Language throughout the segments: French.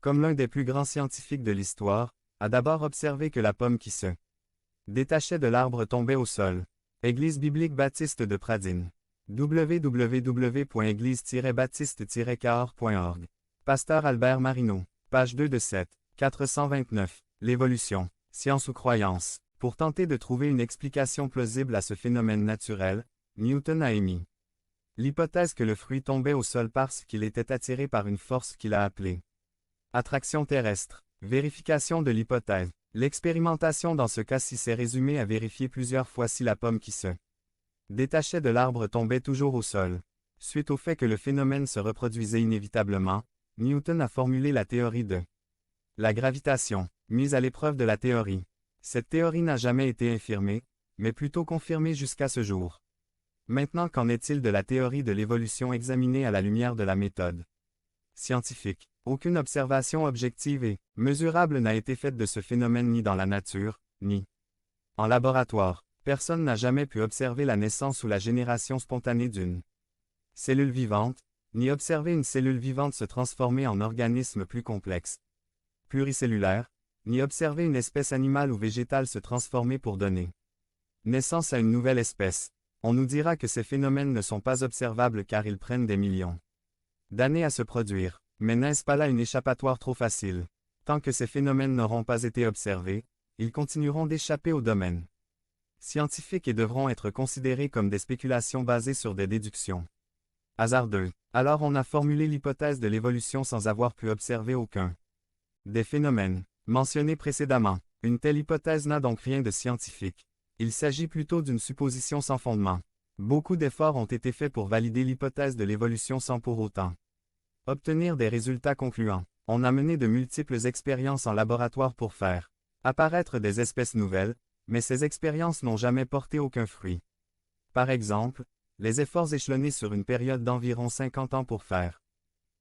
comme l'un des plus grands scientifiques de l'histoire, a d'abord observé que la pomme qui se détachait de l'arbre tombait au sol. Église biblique baptiste de Pradine. www.église-baptiste-cahors.org. Pasteur Albert Marino. Page 2 de 7. 429. L'évolution. Science ou croyance. Pour tenter de trouver une explication plausible à ce phénomène naturel, Newton a émis l'hypothèse que le fruit tombait au sol parce qu'il était attiré par une force qu'il a appelée attraction terrestre. Vérification de l'hypothèse. L'expérimentation dans ce cas-ci s'est résumée à vérifier plusieurs fois si la pomme qui se détachait de l'arbre tombait toujours au sol. Suite au fait que le phénomène se reproduisait inévitablement, Newton a formulé la théorie de la gravitation, mise à l'épreuve de la théorie. Cette théorie n'a jamais été infirmée, mais plutôt confirmée jusqu'à ce jour. Maintenant, qu'en est-il de la théorie de l'évolution examinée à la lumière de la méthode scientifique? Aucune observation objective et mesurable n'a été faite de ce phénomène ni dans la nature, ni en laboratoire. Personne n'a jamais pu observer la naissance ou la génération spontanée d'une cellule vivante, ni observer une cellule vivante se transformer en organisme plus complexe, pluricellulaire, ni observer une espèce animale ou végétale se transformer pour donner naissance à une nouvelle espèce. On nous dira que ces phénomènes ne sont pas observables car ils prennent des millions d'années à se produire. Mais n'est-ce pas là une échappatoire trop facile? Tant que ces phénomènes n'auront pas été observés, ils continueront d'échapper au domaine scientifique et devront être considérés comme des spéculations basées sur des déductions hasardeuses. Alors on a formulé l'hypothèse de l'évolution sans avoir pu observer aucun des phénomènes mentionnés précédemment. Une telle hypothèse n'a donc rien de scientifique. Il s'agit plutôt d'une supposition sans fondement. Beaucoup d'efforts ont été faits pour valider l'hypothèse de l'évolution sans pour autant obtenir des résultats concluants. On a mené de multiples expériences en laboratoire pour faire apparaître des espèces nouvelles, mais ces expériences n'ont jamais porté aucun fruit. Par exemple, les efforts échelonnés sur une période d'environ 50 ans pour faire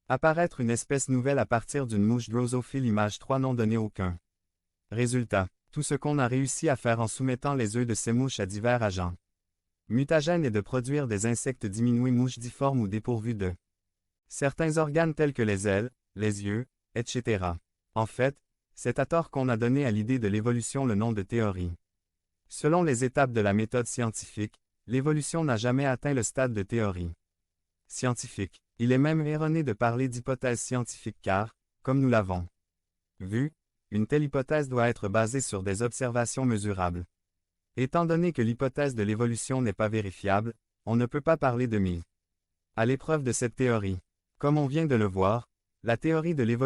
apparaître une espèce nouvelle à partir d'une mouche Drosophile image 3 n'ont donné aucun résultat. Tout ce qu'on a réussi à faire en soumettant les œufs de ces mouches à divers agents mutagènes est de produire des insectes diminués mouches difformes ou dépourvus de certains organes tels que les ailes, les yeux, etc. En fait, c'est à tort qu'on a donné à l'idée de l'évolution le nom de théorie. Selon les étapes de la méthode scientifique, l'évolution n'a jamais atteint le stade de théorie scientifique. Il est même erroné de parler d'hypothèse scientifique car, comme nous l'avons vu, une telle hypothèse doit être basée sur des observations mesurables. Étant donné que l'hypothèse de l'évolution n'est pas vérifiable, on ne peut pas parler de mise à l'épreuve de cette théorie. Comme on vient de le voir, la théorie de l'évolution